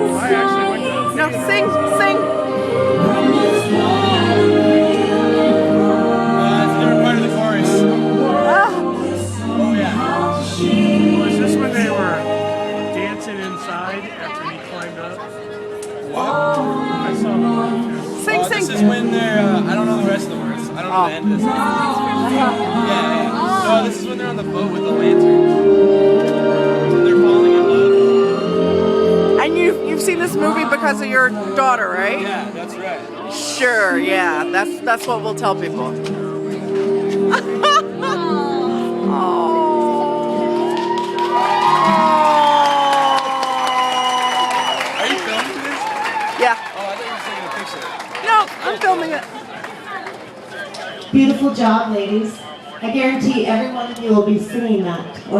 I actually went to No, sing, sing. It's a different part of the chorus. Ah, Oh yeah. Was this when they were dancing inside after he climbed up? What? I saw them too. sing, This sing. is when they're, I don't know the rest of the words. I don't know the end of this. Yeah. No, this is when they're on the boat with the lanterns. They're falling in love. And you've seen this movie because of your daughter, right? Yeah, that's right. Sure, yeah. That's what we'll tell people. Are you filming this? Yeah. Oh, I thought you were taking a picture. No, I'm filming it. Beautiful job, ladies. I guarantee every one of you will be singing that. Or